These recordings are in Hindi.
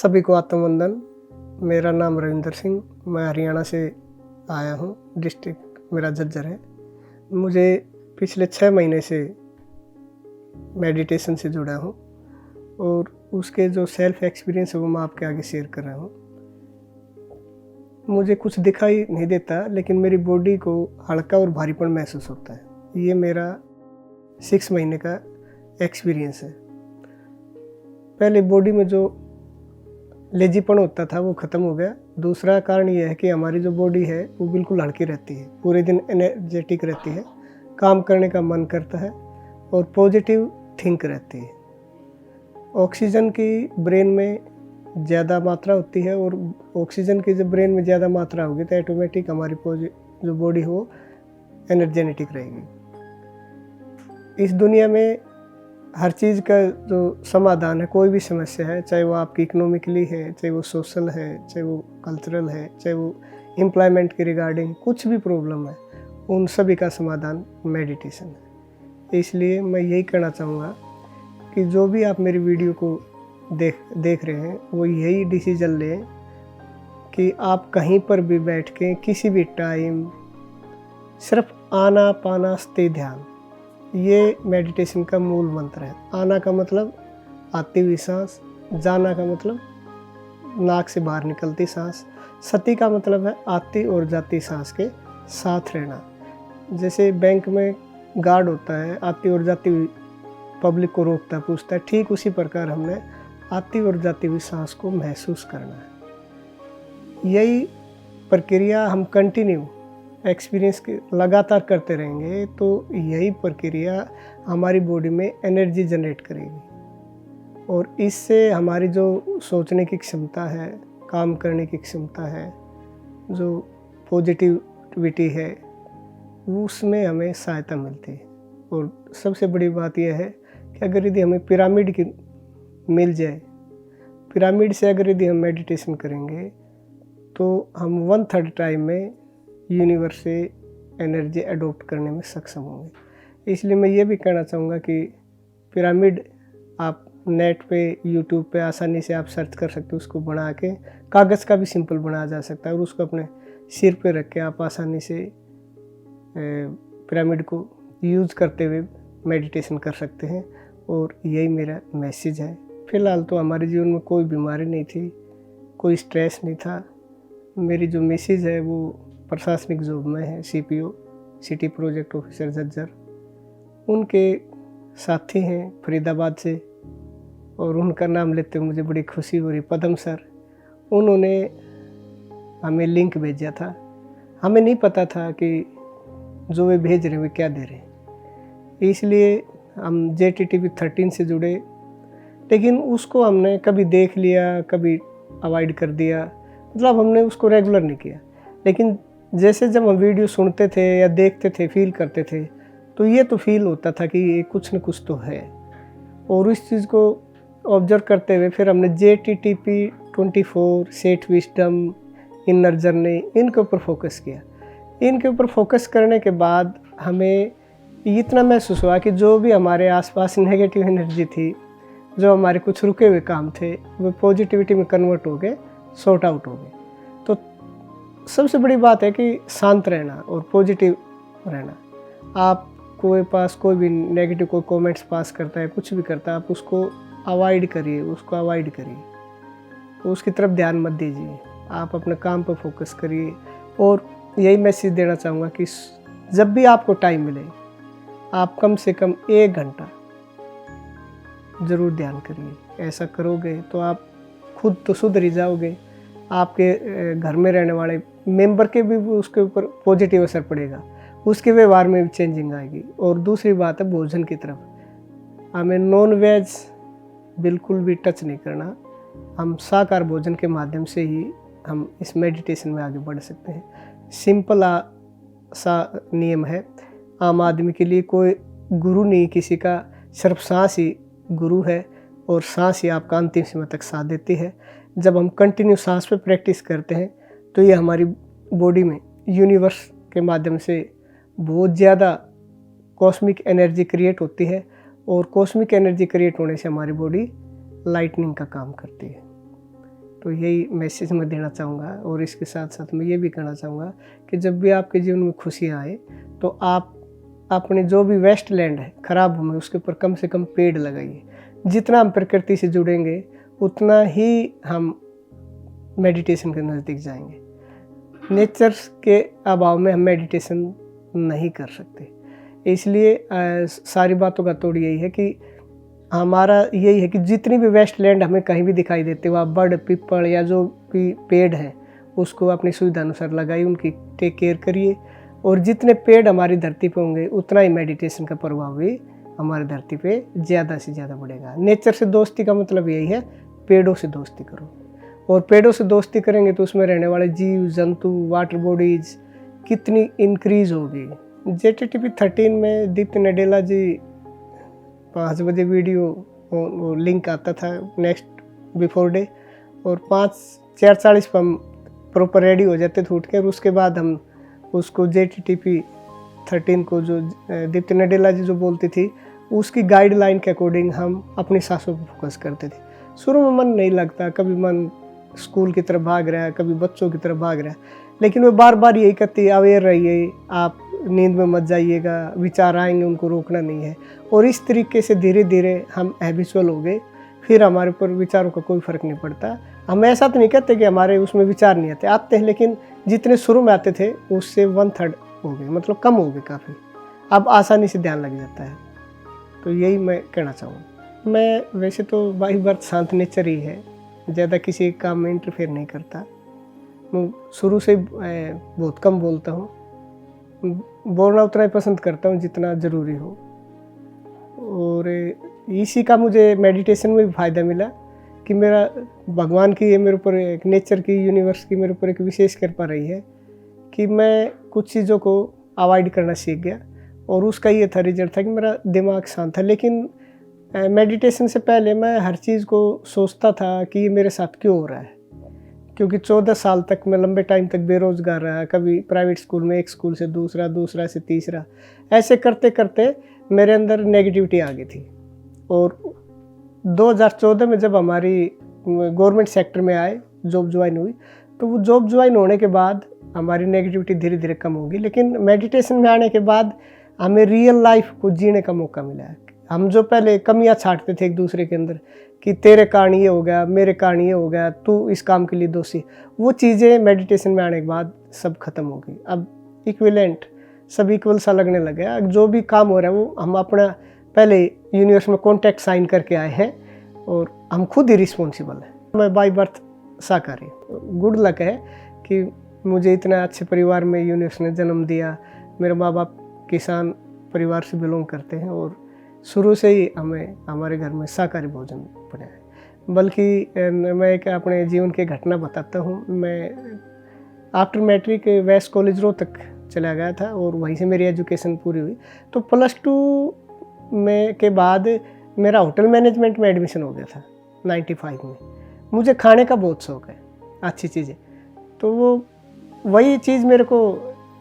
सभी को आत्मवंदन। मेरा नाम रविंदर सिंह, मैं हरियाणा से आया हूँ। डिस्ट्रिक्ट मेरा झज्जर है। मुझे पिछले 6 महीने से मेडिटेशन से जुड़ा हूँ और उसके जो सेल्फ एक्सपीरियंस है वो मैं आपके आगे शेयर कर रहा हूँ। मुझे कुछ दिखाई नहीं देता, लेकिन मेरी बॉडी को हल्का और भारीपन महसूस होता है। ये मेरा 6 महीने का एक्सपीरियंस है। पहले बॉडी में जो लेजीपन होता था वो ख़त्म हो गया। दूसरा कारण ये है कि हमारी जो बॉडी है वो बिल्कुल हल्की रहती है, पूरे दिन एनर्जेटिक रहती है, काम करने का मन करता है और पॉजिटिव थिंक रहती है। ऑक्सीजन की ब्रेन में ज़्यादा मात्रा होती है और ऑक्सीजन की जब ब्रेन में ज़्यादा मात्रा होगी तो ऑटोमेटिक हमारी जो बॉडी हो एनर्जेटिक रहेगी। इस दुनिया में हर चीज़ का जो समाधान है, कोई भी समस्या है, चाहे वो आपकी इकोनॉमिकली है, चाहे वो सोशल है, चाहे वो कल्चरल है, चाहे वो एम्प्लॉयमेंट के रिगार्डिंग कुछ भी प्रॉब्लम है, उन सभी का समाधान मेडिटेशन है। इसलिए मैं यही कहना चाहूँगा कि जो भी आप मेरी वीडियो को देख रहे हैं वो यही डिसीजन लें कि आप कहीं पर भी बैठ के किसी भी टाइम सिर्फ आना पाना स्थे ध्यान, ये मेडिटेशन का मूल मंत्र है। आना का मतलब आती हुई सांस, जाना का मतलब नाक से बाहर निकलती सांस, सती का मतलब है आती और जाती सांस के साथ रहना। जैसे बैंक में गार्ड होता है, आती और जाती हुई पब्लिक को रोकता है, पूछता है, ठीक उसी प्रकार हमने आती और जाती हुई सांस को महसूस करना है। यही प्रक्रिया हम कंटिन्यू एक्सपीरियंस लगातार करते रहेंगे तो यही प्रक्रिया हमारी बॉडी में एनर्जी जनरेट करेगी और इससे हमारी जो सोचने की क्षमता है, काम करने की क्षमता है, जो पॉजिटिविटी है, उसमें हमें सहायता मिलती है। और सबसे बड़ी बात यह है कि अगर यदि हमें पिरामिड की मिल जाए, पिरामिड से अगर यदि हम मेडिटेशन करेंगे तो हम 1/3 टाइम में यूनिवर्स से एनर्जी अडॉप्ट करने में सक्षम होंगे। इसलिए मैं ये भी कहना चाहूँगा कि पिरामिड आप नेट पे, यूट्यूब पे आसानी से आप सर्च कर सकते हो। उसको बना के कागज़ का भी सिंपल बनाया जा सकता है और उसको अपने सिर पे रख के आप आसानी से पिरामिड को यूज़ करते हुए मेडिटेशन कर सकते हैं। और यही मेरा मैसेज है। फ़िलहाल तो हमारे जीवन में कोई बीमारी नहीं थी, कोई स्ट्रेस नहीं था। मेरी जो मैसेज है वो प्रशासनिक जॉब में है, CPO city project officer Jhajjar. उनके साथी हैं फरीदाबाद से और उनका नाम लेते हुए मुझे बड़ी खुशी हो रही, पदम सर। उन्होंने हमें लिंक भेजा था। हमें नहीं पता था कि जो वे भेज रहे हैं वे क्या दे रहे हैं। इसलिए हम JTTV 13 से जुड़े, लेकिन उसको हमने कभी देख लिया, कभी अवॉइड कर दिया, मतलब हमने उसको रेगुलर नहीं किया। लेकिन जैसे जब हम वीडियो सुनते थे या देखते थे, फील करते थे, तो ये तो फील होता था कि ये कुछ न कुछ तो है। और इस चीज़ को ऑब्जर्व करते हुए फिर हमने JTTP 24, set wisdom, inner journey, इनके ऊपर फोकस किया। इनके ऊपर फोकस करने के बाद हमें इतना महसूस हुआ कि जो भी हमारे आसपास नेगेटिव एनर्जी थी, जो हमारे कुछ रुके हुए काम थे, वो पॉजिटिविटी में कन्वर्ट हो गए, सॉर्ट आउट हो गए। तो सबसे बड़ी बात है कि शांत रहना और पॉजिटिव रहना। आप कोई पास कोई भी नेगेटिव कोई कमेंट्स पास करता है, कुछ भी करता है, आप उसको अवॉइड करिए, उसकी तरफ ध्यान मत दीजिए। आप अपने काम पर फोकस करिए। और यही मैसेज देना चाहूँगा कि जब भी आपको टाइम मिले आप कम से कम 1 घंटा ज़रूर ध्यान करिए। ऐसा करोगे तो आप खुद तो सुधर ही जाओगे, आपके घर में रहने वाले मेंबर के भी उसके ऊपर पॉजिटिव असर पड़ेगा, उसके व्यवहार में भी चेंजिंग आएगी। और दूसरी बात है भोजन की तरफ, हमें नॉन वेज बिल्कुल भी टच नहीं करना। हम शाकाहार भोजन के माध्यम से ही हम इस मेडिटेशन में आगे बढ़ सकते हैं। सिंपल सा नियम है, आम आदमी के लिए कोई गुरु नहीं किसी का, सिर्फ सांस ही गुरु है और सांस ही आपका अंतिम समय तक साथ देती है। जब हम कंटिन्यू सांस पे प्रैक्टिस करते हैं तो ये हमारी बॉडी में यूनिवर्स के माध्यम से बहुत ज़्यादा कॉस्मिक एनर्जी क्रिएट होती है और कॉस्मिक एनर्जी क्रिएट होने से हमारी बॉडी लाइटनिंग का काम करती है। तो यही मैसेज मैं देना चाहूँगा। और इसके साथ साथ मैं ये भी कहना चाहूँगा कि जब भी आपके जीवन में खुशियाँ आए तो आप अपने जो भी वेस्ट लैंड है, ख़राब भूमि, उसके ऊपर कम से कम पेड़ लगाइए। जितना हम प्रकृति से जुड़ेंगे उतना ही हम मेडिटेशन के नज़दीक जाएंगे। नेचर के अभाव में हम मेडिटेशन नहीं कर सकते। इसलिए सारी बातों का तोड़ यही है कि हमारा यही है कि जितनी भी वेस्ट लैंड हमें कहीं भी दिखाई देते वहाँ बड़, पीपल या जो भी पेड़ हैं उसको अपनी सुविधा अनुसार लगाइए, उनकी टेक केयर करिए। और जितने पेड़ हमारी धरती पे होंगे उतना ही मेडिटेशन का प्रभाव भी हमारी धरती पे ज़्यादा से ज़्यादा बढ़ेगा। नेचर से दोस्ती का मतलब यही है, पेड़ों से दोस्ती करो। और पेड़ों से दोस्ती करेंगे तो उसमें रहने वाले जीव जंतु, वाटर बॉडीज कितनी इंक्रीज होगी। JTTP 13 में दीप्ति नडेला जी 5 बजे वीडियो वो लिंक आता था नेक्स्ट बिफोर डे, और 4:40 पर हम प्रॉपर रेडी हो जाते थे उठ के। और उसके बाद हम उसको JTTP 13 को जो दीप्ति नडेला जी जो बोलती थी उसकी गाइडलाइन के अकॉर्डिंग हम अपनी सांसों पर फोकस करते थे। शुरू में मन नहीं लगता, कभी मन स्कूल की तरफ भाग रहा है, कभी बच्चों की तरफ भाग रहा है, लेकिन वो बार बार यही कहती है अवेयर रहिए, आप नींद में मत जाइएगा, विचार आएंगे उनको रोकना नहीं है। और इस तरीके से धीरे धीरे हम हैबिचुअल हो गए, फिर हमारे ऊपर विचारों का कोई फ़र्क नहीं पड़ता। हम ऐसा तो नहीं कहते कि हमारे उसमें विचार नहीं आते हैं, लेकिन जितने शुरू में आते थे उससे 1/3 हो गए, मतलब कम हो गए काफ़ी। अब आसानी से ध्यान लग जाता है। तो यही मैं कहना चाहूँगा। मैं वैसे तो बाई बर्थ शांत नेचर ही है, ज़्यादा किसी काम में इंटरफेयर नहीं करता। मैं शुरू से बहुत कम बोलता हूँ, बोलना उतना ही पसंद करता हूँ जितना ज़रूरी हो। और इसी का मुझे मेडिटेशन में भी फ़ायदा मिला कि मेरा भगवान की ये मेरे ऊपर एक नेचर की, यूनिवर्स की मेरे ऊपर एक विशेष कृपा रही है कि मैं कुछ चीज़ों को अवॉइड करना सीख गया। और उसका ये था रिजल्ट था कि मेरा दिमाग शांत था। लेकिन मेडिटेशन से पहले मैं हर चीज़ को सोचता था कि ये मेरे साथ क्यों हो रहा है, क्योंकि 14 साल तक मैं लंबे टाइम तक बेरोज़गार रहा। कभी प्राइवेट स्कूल में, एक स्कूल से दूसरा, दूसरा से तीसरा, ऐसे करते करते मेरे अंदर नेगेटिविटी आ गई थी। और 2014 में जब हमारी गवर्नमेंट सेक्टर में आए, जॉब ज्वाइन हुई, तो वो जॉब ज्वाइन होने के बाद हमारी नेगेटिविटी धीरे धीरे कम होगी। लेकिन मेडिटेशन में आने के बाद हमें रियल लाइफ को जीने का मौका मिला है। हम जो पहले कमियां छांटते थे एक दूसरे के अंदर कि तेरे कारण ये हो गया, मेरे कारण ये हो गया, तू इस काम के लिए दोषी, वो चीज़ें मेडिटेशन में आने के बाद सब खत्म हो गई। अब इक्विवेलेंट, सब इक्वल सा लगने लग गया। जो भी काम हो रहा है वो हम अपना पहले यूनिवर्स में कॉन्ट्रैक्ट साइन करके आए हैं और हम खुद ही रिस्पॉन्सिबल हैं। मैं बाई बर्थ शाकाहारी, गुड लक है कि मुझे इतना अच्छे परिवार में यूनिवर्स ने जन्म दिया। मेरे माँ बाप किसान परिवार से बिलोंग करते हैं और शुरू से ही हमें हमारे घर में शाकाहारी भोजन बना है। बल्कि मैं एक अपने जीवन की घटना बताता हूँ। मैं after matric west college Rohtak चला गया था और वहीं से मेरी एजुकेशन पूरी हुई। तो +2 में के बाद मेरा होटल मैनेजमेंट में एडमिशन हो गया था 95 में। मुझे खाने का बहुत शौक़ है, अच्छी चीज़ें, तो वो वही चीज़ मेरे को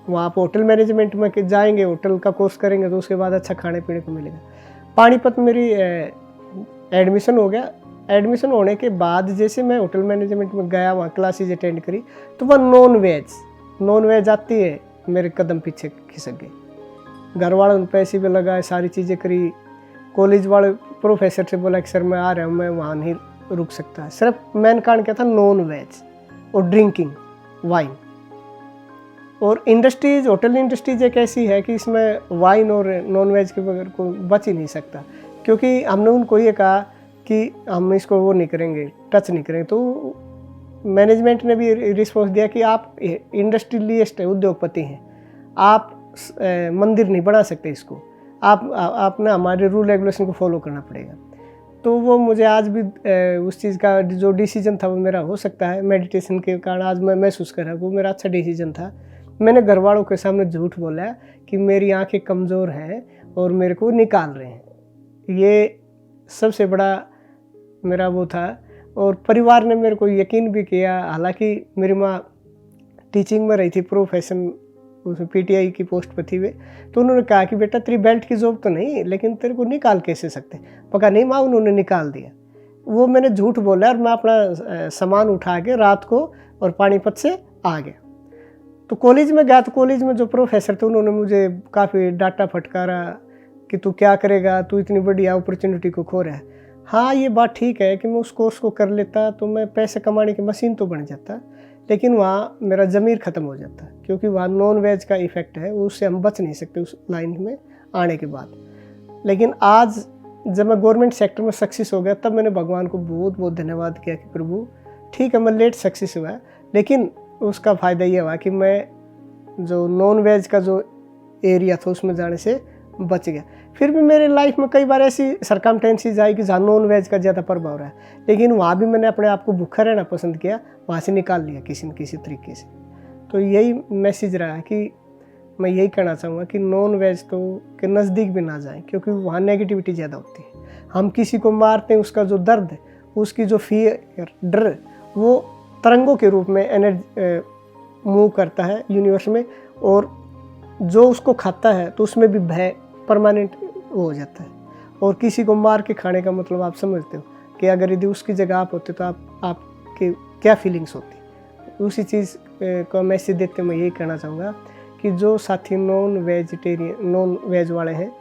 वहाँ पर होटल मैनेजमेंट में जाएंगे, होटल का कोर्स करेंगे तो उसके बाद अच्छा खाने पीने को मिलेगा। पानीपत मेरी एडमिशन हो गया। एडमिशन होने के बाद जैसे मैं होटल मैनेजमेंट में गया, वहाँ क्लासेज अटेंड करी, तो वह नॉन वेज आती है, मेरे कदम पीछे खिसक गई। घर वालों ने पैसे भी लगाए, सारी चीज़ें करी। कॉलेज वाले प्रोफेसर से बोला कि सर मैं आ रहा हूँ, मैं वहाँ नहीं रुक सकता। सिर्फ मेन कारण क्या था, नॉन वेज और ड्रिंकिंग, वाइन। और इंडस्ट्रीज, होटल इंडस्ट्रीज एक ऐसी है कि इसमें वाइन और नॉन वेज के बगैर कोई बच ही नहीं सकता, क्योंकि हमने उनको ये कहा कि हम इसको वो नहीं करेंगे, टच नहीं करेंगे। तो मैनेजमेंट ने भी रिस्पॉन्स दिया कि आप इंडस्ट्रियलिस्ट है, उद्योगपति हैं, आप मंदिर नहीं बना सकते इसको, आप ना हमारे रूल रेगुलेशन को फॉलो करना पड़ेगा। तो वो मुझे आज भी उस चीज़ का जो डिसीजन था वो मेरा, हो सकता है मेडिटेशन के कारण आज मैं महसूस कर रहा हूँ, वो मेरा अच्छा डिसीजन था। मैंने घर वालों के सामने झूठ बोला कि मेरी आंखें कमज़ोर हैं और मेरे को निकाल रहे हैं, ये सबसे बड़ा मेरा वो था। और परिवार ने मेरे को यकीन भी किया। हालांकि मेरी माँ टीचिंग में रही थी, प्रोफेशन उसमें PTI की पोस्ट पर थी वे, तो उन्होंने कहा कि बेटा तेरी बेल्ट की जॉब तो नहीं, लेकिन तेरे को निकाल कैसे सकते। पका नहीं माँ, उन्होंने निकाल दिया। वो मैंने झूठ बोला और मैं अपना सामान उठा के रात को और पानीपत से आ गया। तो कॉलेज में गया तो कॉलेज में जो प्रोफेसर थे उन्होंने मुझे काफ़ी डांटा फटकारा कि तू क्या करेगा, तू इतनी बड़ी अपॉर्चुनिटी को खो रहा है। हाँ, ये बात ठीक है कि मैं उस कोर्स को कर लेता तो मैं पैसे कमाने की मशीन तो बन जाता, लेकिन वहाँ मेरा ज़मीर ख़त्म हो जाता, क्योंकि वहाँ नॉन वेज का इफ़ेक्ट है, उससे हम बच नहीं सकते उस लाइन में आने के बाद। लेकिन आज जब मैं गवर्नमेंट सेक्टर में सक्सेस हो गया तब मैंने भगवान को बहुत बहुत धन्यवाद किया कि प्रभु ठीक है मैं लेट सक्सेस हुआ, लेकिन उसका फ़ायदा ये हुआ कि मैं जो नॉन वेज का जो एरिया था उसमें जाने से बच गया। फिर भी मेरे लाइफ में कई बार ऐसी सरकमस्टेंसेस आई कि जहाँ नॉन वेज का ज़्यादा प्रभाव रहा है, लेकिन वहाँ भी मैंने अपने आप को भूखा रहना पसंद किया, वहाँ से निकाल लिया किसी न किसी तरीके से। तो यही मैसेज रहा है कि मैं यही कहना चाहूँगा कि नॉन वेज तो के नज़दीक भी ना जाएं, क्योंकि वहाँ नेगेटिविटी ज़्यादा होती है। हम किसी को मारते हैं, उसका जो दर्द है, उसकी जो फियर डर, वो तरंगों के रूप में एनर्जी मूव करता है यूनिवर्स में, और जो उसको खाता है तो उसमें भी भय परमानेंट हो जाता है। और किसी को मार के खाने का मतलब आप समझते हो कि अगर यदि उसकी जगह आप होते तो आपके क्या फीलिंग्स होती। उसी चीज़ को मैसेज देते मैं यही कहना चाहूँगा कि जो साथी नॉन वेज वाले हैं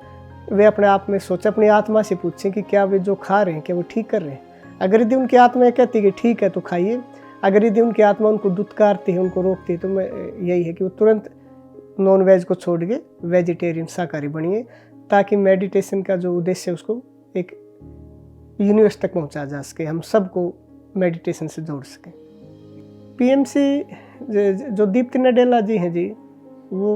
वे अपने आप में सोचें, अपनी आत्मा से पूछें कि क्या वे जो खा रहे हैं क्या वो ठीक कर रहे हैं। अगर यदि उनकी आत्मा कहती है कि ठीक है तो खाइए, अगर यदि उनकी आत्मा उनको दुत्कारती है, उनको रोकती है, तो मैं यही है कि वो तुरंत नॉन वेज को छोड़ के वेजिटेरियन शाकाहारी बनिए, ताकि मेडिटेशन का जो उद्देश्य है उसको एक यूनिवर्स तक पहुंचा जा सके, हम सबको मेडिटेशन से जोड़ सकें। पीएमसी जो दीप्ति नडेला जी हैं जी, वो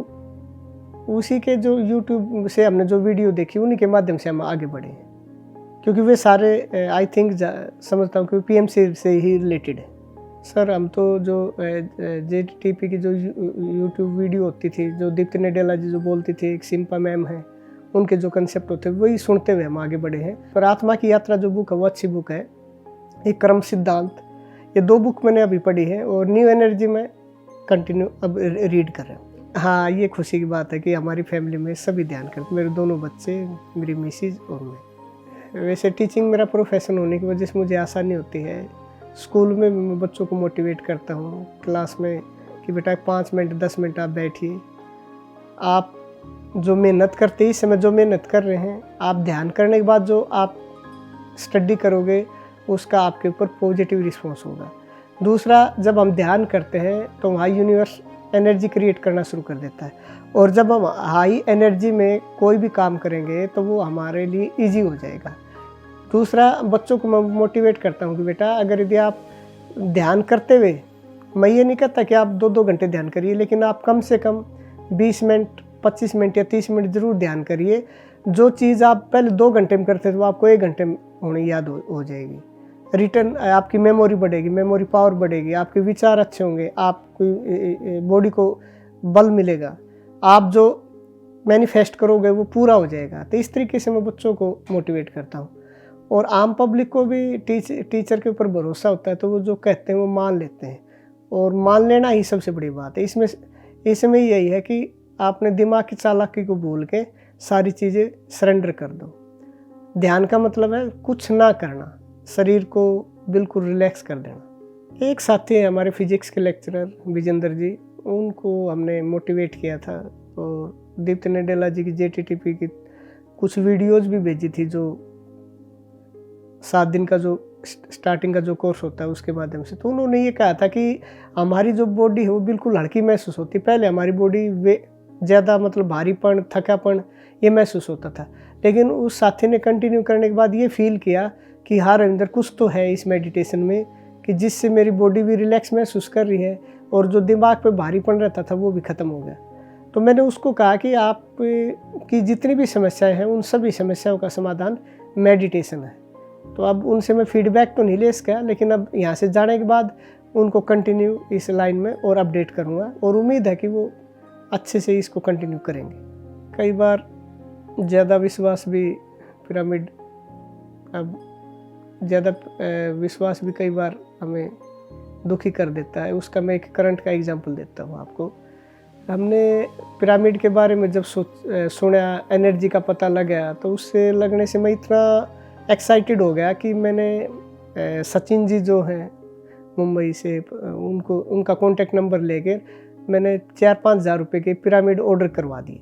उसी के जो यूट्यूब से हमने जो वीडियो देखी उन्हीं के माध्यम से हम आगे बढ़े हैं, क्योंकि वे सारे आई थिंक समझता हूँ कि पीएमसी से ही रिलेटेड है। सर हम तो जो जेटीपी की जो यूट्यूब वीडियो होती थी, जो दीप्ति नडेला जी जो बोलती थी, एक सिम्पा मैम है, उनके जो कंसेप्ट होते हैं वही सुनते हुए हम आगे बढ़े हैं। पर आत्मा की यात्रा जो बुक है वो अच्छी बुक है। एक कर्म सिद्धांत, ये 2 बुक मैंने अभी पढ़ी है, और न्यू एनर्जी में कंटिन्यू अब रीड कर रहे हैं। हाँ, ये खुशी की बात है कि हमारी फैमिली में सभी ध्यान करते, मेरे दोनों बच्चे, मेरी मिसेज और मैं। वैसे टीचिंग मेरा प्रोफेशन होने की वजह से मुझे आसानी होती है। स्कूल में मैं बच्चों को मोटिवेट करता हूँ क्लास में कि बेटा 5 मिनट 10 मिनट आप बैठिए, आप जो मेहनत करते हैं, इस समय जो मेहनत कर रहे हैं, आप ध्यान करने के बाद जो आप स्टडी करोगे उसका आपके ऊपर पॉजिटिव रिस्पॉन्स होगा। दूसरा, जब हम ध्यान करते हैं तो वहाँ यूनिवर्स एनर्जी क्रिएट करना शुरू कर देता है, और जब हम हाई एनर्जी में कोई भी काम करेंगे तो वो हमारे लिए ईजी हो जाएगा। दूसरा, बच्चों को मैं मोटिवेट करता हूँ कि बेटा अगर यदि आप ध्यान करते हुए, मैं ये नहीं कहता कि आप 2-2 घंटे ध्यान करिए, लेकिन आप कम से कम 20 मिनट 25 मिनट या 30 मिनट ज़रूर ध्यान करिए। जो चीज़ आप पहले 2 घंटे में करते थे वो आपको 1 घंटे में होने याद हो जाएगी। रिटर्न आपकी मेमोरी बढ़ेगी, मेमोरी पावर बढ़ेगी, आपके विचार अच्छे होंगे, आपकी बॉडी को बल मिलेगा, आप जो मैनिफेस्ट करोगे वो पूरा हो जाएगा। तो इस तरीके से मैं बच्चों को मोटिवेट करता हूँ, और आम पब्लिक को भी टीचर के ऊपर भरोसा होता है, तो वो जो कहते हैं वो मान लेते हैं, और मान लेना ही सबसे बड़ी बात है। इसमें यही है कि आपने दिमाग की चालाकी को भूल के सारी चीज़ें सरेंडर कर दो। ध्यान का मतलब है कुछ ना करना, शरीर को बिल्कुल रिलैक्स कर देना। एक साथी है हमारे फिजिक्स के लेक्चरर विजेंद्र जी, उनको हमने मोटिवेट किया था, और दीप्ति नडेला जी की जेटीटीपी की कुछ वीडियोज़ भी भेजी थी, जो 7 दिन का जो स्टार्टिंग का जो कोर्स होता है उसके माध्यम से। तो उन्होंने ये कहा था कि हमारी जो बॉडी है वो बिल्कुल हल्की महसूस होती। पहले हमारी बॉडी ज़्यादा मतलब भारीपन, थकापन ये महसूस होता था, लेकिन उस साथी ने कंटिन्यू करने के बाद ये फील किया कि हाँ रविंदर, कुछ तो है इस मेडिटेशन में कि जिससे मेरी बॉडी भी रिलैक्स महसूस कर रही है, और जो दिमाग पे भारीपन रहता था वो भी ख़त्म हो गया। तो मैंने उसको कहा कि आप की जितनी भी समस्याएं हैं उन सभी समस्याओं का समाधान मेडिटेशन है। तो अब उनसे मैं फीडबैक तो नहीं ले सका, लेकिन अब यहाँ से जाने के बाद उनको कंटिन्यू इस लाइन में और अपडेट करूँगा, और उम्मीद है कि वो अच्छे से इसको कंटिन्यू करेंगे। कई बार ज़्यादा विश्वास भी पिरामिड, अब ज़्यादा विश्वास भी कई बार हमें दुखी कर देता है। उसका मैं एक करंट का एग्जांपल देता हूँ आपको। हमने पिरामिड के बारे में जब सुना, एनर्जी का पता लगा, तो उससे लगने से मैं इतना एक्साइटेड हो गया कि मैंने सचिन जी जो हैं मुंबई से, उनका कॉन्टैक्ट नंबर लेके मैंने 4-5 हज़ार रुपये के पिरामिड ऑर्डर करवा दिए।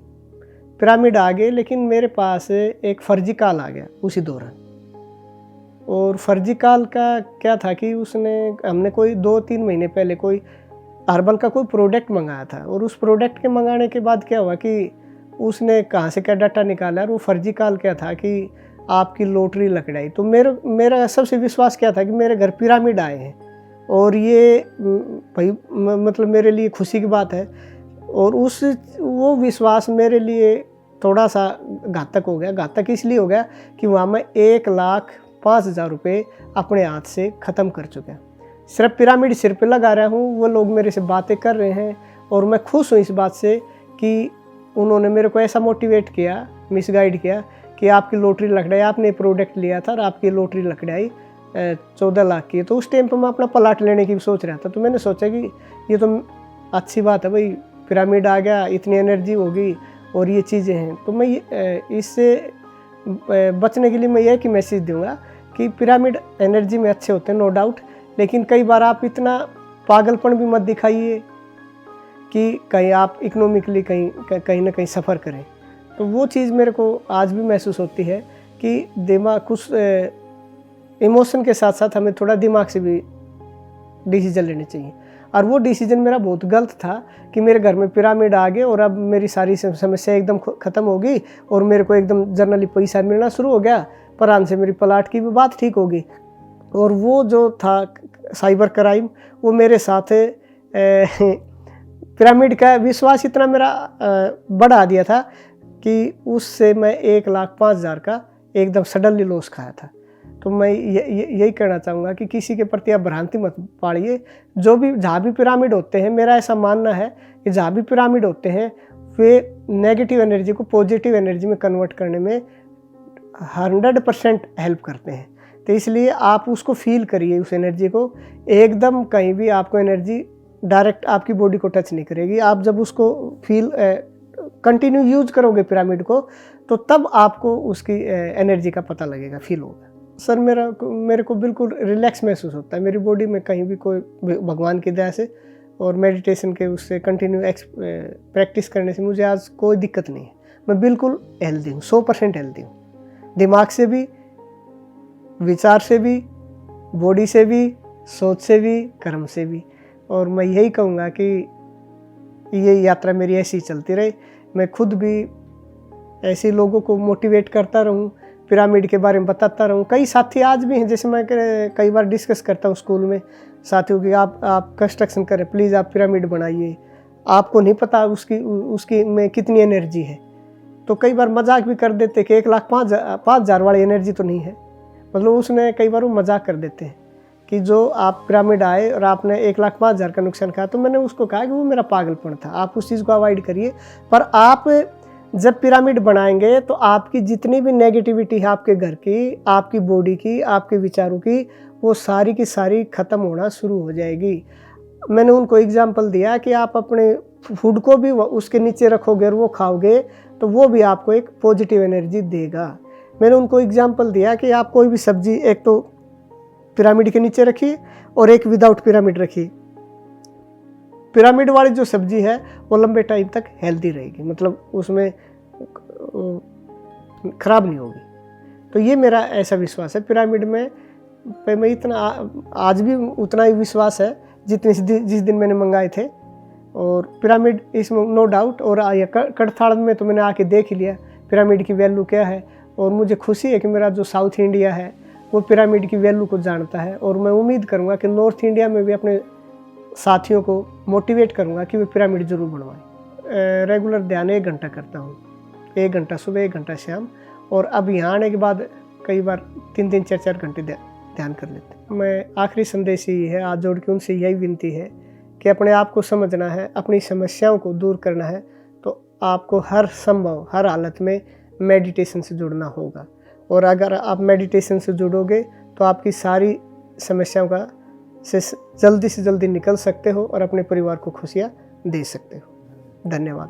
पिरामिड आ गए, लेकिन मेरे पास एक फर्जी कॉल आ गया उसी दौरान। और फर्जी कॉल का क्या था कि हमने कोई 2-3 महीने पहले कोई हर्बल का कोई प्रोडक्ट मंगाया था, और उस प्रोडक्ट के मंगाने के बाद क्या हुआ कि उसने कहाँ से क्या डाटा निकाला, और वो फर्जी कॉल क्या था कि आपकी लॉटरी लग गई। तो मेरा सबसे विश्वास क्या था कि मेरे घर पिरामिड आए हैं, और ये भाई मतलब मेरे लिए खुशी की बात है। और वो विश्वास मेरे लिए थोड़ा सा घातक हो गया। घातक इसलिए हो गया कि वहाँ मैं 1,05,000 रुपये अपने हाथ से ख़त्म कर चुका। सिर्फ पिरामिड सिर पे लगा रहा हूँ, वो लोग मेरे से बातें कर रहे हैं, और मैं खुश हूँ इस बात से कि उन्होंने मेरे को ऐसा मोटिवेट किया, मिसगाइड किया कि आपकी लॉटरी लग रही है, आपने प्रोडक्ट लिया था और आपकी लॉटरी लग रही 14 लाख की। तो उस टाइम पर मैं अपना प्लाट लेने की भी सोच रहा था। तो मैंने सोचा कि ये तो अच्छी बात है भाई, पिरामिड आ गया, इतनी एनर्जी होगी और ये चीज़ें हैं। तो मैं इससे बचने के लिए मैं यह कि मैसेज दूंगा कि पिरामिड एनर्जी में अच्छे होते हैं, नो डाउट, लेकिन कई बार आप इतना पागलपन भी मत दिखाइए कि कहीं आप इकोनॉमिकली कहीं ना कहीं सफ़र करें। तो वो चीज़ मेरे को आज भी महसूस होती है कि दिमाग कुछ इमोशन के साथ साथ हमें थोड़ा दिमाग से भी डिसीजन लेने चाहिए। और वो डिसीजन मेरा बहुत गलत था कि मेरे घर में पिरामिड आ गए और अब मेरी सारी समस्या एकदम ख़त्म हो गई और मेरे को एकदम जर्नली पैसा मिलना शुरू हो गया, परान से मेरी प्लाट की भी बात ठीक हो गई। और वो जो था साइबर क्राइम, वो मेरे साथ पिरामिड का विश्वास इतना मेरा बढ़ा दिया था कि उससे मैं 1,05,000 का एकदम सडनली लॉस खाया था। तो मैं यही कहना चाहूँगा कि किसी के प्रति आप भ्रांति मत पाड़िए। जहाँ भी पिरामिड होते हैं, मेरा ऐसा मानना है कि जहाँ भी पिरामिड होते हैं वे नेगेटिव एनर्जी को पॉजिटिव एनर्जी में कन्वर्ट करने में 100% हेल्प करते हैं। तो इसलिए आप उसको फील करिए, उस एनर्जी को। एकदम कहीं भी आपको एनर्जी डायरेक्ट आपकी बॉडी को टच नहीं करेगी। आप जब उसको फील कंटिन्यू यूज करोगे पिरामिड को, तो तब आपको उसकी एनर्जी का पता लगेगा, फील होगा। सर मेरे को बिल्कुल रिलैक्स महसूस होता है मेरी बॉडी में, कहीं भी कोई भगवान की दया से और मेडिटेशन के उससे कंटिन्यू प्रैक्टिस करने से मुझे आज कोई दिक्कत नहीं है। मैं बिल्कुल हेल्दी हूँ, 100% हेल्दी हूँ, दिमाग से भी, विचार से भी, बॉडी से भी, सोच से भी, कर्म से भी। और मैं यही कहूँगा कि ये यात्रा मेरी ऐसी चलती रहे। मैं खुद भी ऐसे लोगों को मोटिवेट करता रहूँ, पिरामिड के बारे में बताता रहूँ। कई साथी आज भी हैं, जैसे मैं कई बार डिस्कस करता हूँ स्कूल में साथियों की, आप कंस्ट्रक्शन करें, प्लीज़ आप पिरामिड बनाइए, आपको नहीं पता उसकी में कितनी एनर्जी है। तो कई बार मजाक भी कर देते कि 1,05,000 वाली एनर्जी तो नहीं है, मतलब उसने कई बार वो मजाक कर देते हैं कि जो आप पिरामिड आए और आपने 1,05,000 का नुकसान खाया। तो मैंने उसको कहा कि वो मेरा पागलपन था, आप उस चीज़ को अवॉइड करिए। पर आप जब पिरामिड बनाएंगे तो आपकी जितनी भी नेगेटिविटी है आपके घर की, आपकी बॉडी की, आपके विचारों की, वो सारी की सारी ख़त्म होना शुरू हो जाएगी। मैंने उनको एग्जांपल दिया कि आप अपने फूड को भी उसके नीचे रखोगे और वो खाओगे तो वो भी आपको एक पॉजिटिव एनर्जी देगा। मैंने उनको एग्जांपल दिया कि आप कोई भी सब्जी एक तो पिरामिड के नीचे रखिए और एक विदाउट पिरामिड रखिए। पिरामिड वाली जो सब्जी है वो लंबे टाइम तक हेल्दी रहेगी, मतलब उसमें ख़राब नहीं होगी। तो ये मेरा ऐसा विश्वास है पिरामिड में। मैं इतना आज भी उतना ही विश्वास है जिस दिन मैंने मंगाए थे। और पिरामिड इसमें नो डाउट। और कड़थाड़ में तो मैंने आके देख ही लिया पिरामिड की वैल्यू क्या है। और मुझे खुशी है कि मेरा जो साउथ इंडिया है वो पिरामिड की वैल्यू को जानता है। और मैं उम्मीद करूँगा कि नॉर्थ इंडिया में भी अपने साथियों को मोटिवेट करूँगा कि वे पिरामिड ज़रूर बनवाएं। रेगुलर ध्यान 1 घंटा करता हूँ, 1 घंटा सुबह, 1 घंटा शाम। और अब यहाँ आने के बाद कई बार 3-3, 4-4 घंटे ध्यान कर लेते हैं। मैं आखिरी संदेश यही है, आज जोड़ के उनसे यही विनती है कि अपने आप को समझना है, अपनी समस्याओं को दूर करना है, तो आपको हर संभव हर हालत में मेडिटेशन से जुड़ना होगा। और अगर आप मेडिटेशन से जुड़ोगे तो आपकी सारी समस्याओं का से जल्दी निकल सकते हो और अपने परिवार को खुशियाँ दे सकते हो। धन्यवाद।